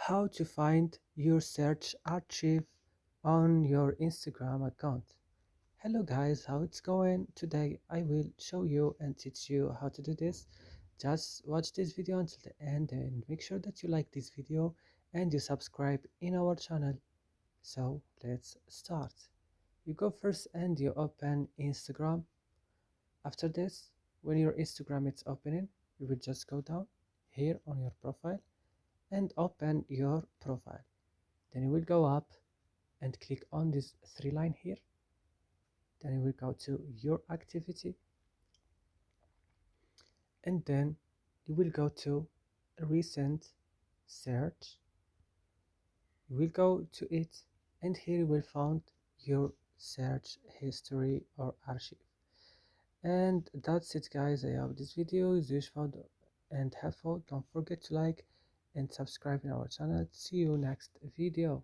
How to find your search archive on your Instagram account. Hello guys, how it's going? Today I will show you and teach you how to do this. Just watch this video until the end and make sure that you like this video and you subscribe in our channel. So let's start. You go first and you open Instagram. After this, when your Instagram is opening, you will just go down here on your profile and open your profile. Then you will go up and click on this three line here. Then you will go to your activity and then you will go to recent search. You will go to it and here you will find your search history or archive. And that's it guys. I hope this video is useful and helpful. Don't forget to like and subscribe in our channel. See you next video.